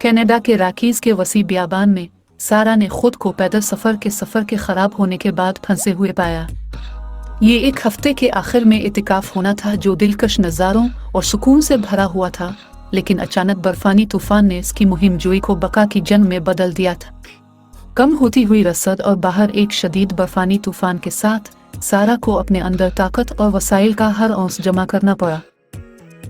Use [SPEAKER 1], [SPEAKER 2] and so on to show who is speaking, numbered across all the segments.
[SPEAKER 1] Canada के Rockies के वसी बियाबान में सारा ने खुद को पैदल सफ़र के ख़राब होने के बाद फंसे हुए पाया। ये एक हफ्ते के आखिर में इतिकाफ होना था जो दिलकश नज़ारों और सुकून से भरा हुआ था, लेकिन अचानक बर्फानी तूफान ने इसकी मुहिम जोई को बका की जंग में बदल दिया था। कम होती हुई रसद और बाहर एक शदीद बर्फानी तूफान के साथ सारा को अपने अंदर ताकत और वसाइल का हर औंस जमा करना पड़ा।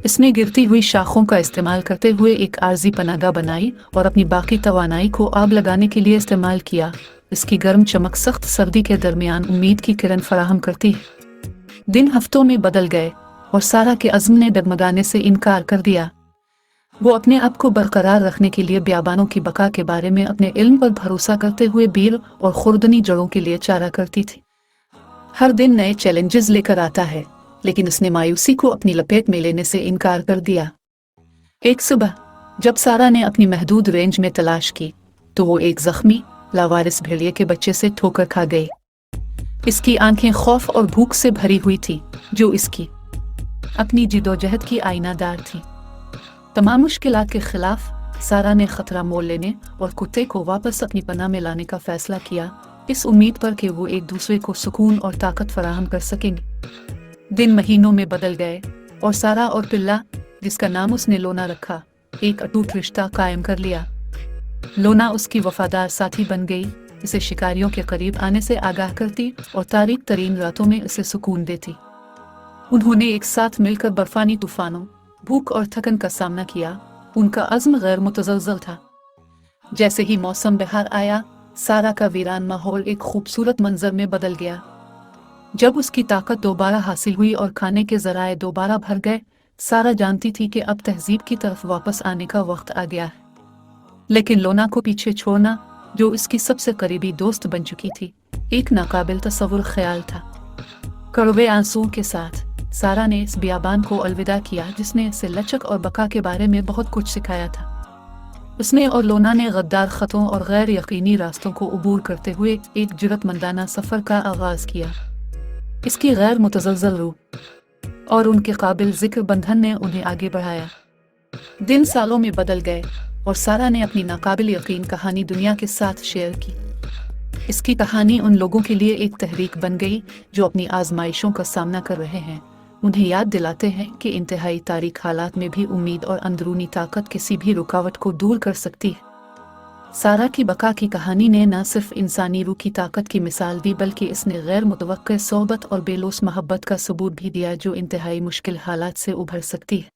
[SPEAKER 1] इसने गिरती हुई शाखों का इस्तेमाल करते हुए एक आर्जी पनागा बनाई और अपनी बाकी तवानाई को आग लगाने के लिए इस्तेमाल किया। इसकी गर्म चमक सख्त सर्दी के दरमियान उम्मीद की किरण फराहम करती है। दिन हफ्तों में बदल गए और सारा के अज़्म ने डगमगाने से इनकार कर दिया। वो अपने आप को बरकरार रखने के लिए बियाबानों की बका के बारे में अपने इल्म पर भरोसा करते हुए बीर और खुर्दनी जड़ों के लिए चारा करती थी। हर दिन नए चैलेंजेस लेकर आता है, लेकिन उसने मायूसी को अपनी लपेट में लेने से इनकार कर दिया। एक सुबह जब सारा ने अपनी महदूद रेंज में तलाश की तो वो एक जख्मी लावारिस भेड़िए के बच्चे से ठोकर खा गई। इसकी आंखें खौफ और भूख से भरी हुई थी, जो इसकी अपनी जिदोजहद की आईनादार थी। तमाम मुश्किलात के खिलाफ सारा ने खतरा मोल लेने और कुत्ते को वापस अपनी पनाह में लाने का फैसला किया, इस उम्मीद पर कि वो एक दूसरे को सुकून और ताकत फराहम कर सकेंगे। दिन महीनों में बदल गए और सारा और पिल्ला, जिसका नाम उसने लोना रखा, एक अटूट रिश्ता कायम कर लिया। लोना उसकी वफादार साथी बन गई, इसे शिकारियों के करीब आने से आगाह करती और तारीक तरीन रातों में उसे सुकून देती। उन्होंने एक साथ मिलकर बर्फानी तूफानों, भूख और थकन का सामना किया। उनका अज़्म गैर मुतज़लज़ल था। जैसे ही मौसम बहार आया, सारा का वीरान माहौल एक खूबसूरत मंजर में बदल गया। जब उसकी ताकत दोबारा हासिल हुई और खाने के ज़राए दोबारा भर गए, सारा जानती थी कि अब तहजीब की तरफ वापस आने का वक्त आ गया है। लेकिन लोना को पीछे छोड़ना, जो इसकी सबसे करीबी दोस्त बन चुकी थी, एक नाकाबिल तसव्वुर ख्याल था। कड़वे आंसुओं के साथ सारा ने इस बियाबान को अलविदा किया जिसने इसे लचक और बका के बारे में बहुत कुछ सिखाया था। उसने और लोना ने गद्दार ख़तों और गैर यकीनी रास्तों को अबूर करते हुए एक जुर्रतमंदाना सफ़र का आगाज़ किया। इसकी गैर मुतज़लज़ल रूह और उनके काबिल ज़िक्र बंधन ने उन्हें आगे बढ़ाया। दिन सालों में बदल गए और सारा ने अपनी नाकाबिल यकीन कहानी दुनिया के साथ शेयर की। इसकी कहानी उन लोगों के लिए एक तहरीक बन गई जो अपनी आजमाइशों का सामना कर रहे हैं। उन्हें याद दिलाते हैं कि इंतहाई तारीख हालात में भी उम्मीद और अंदरूनी ताकत किसी भी रुकावट को दूर कर सकती है। सारा की बका की कहानी ने न सिर्फ इंसानी रूह की ताकत की मिसाल दी, बल्कि इसने गैर मुतवक्किल सोहबत और बेलोस मोहब्बत का सबूत भी दिया जो इंतहाई मुश्किल हालात से उभर सकती है।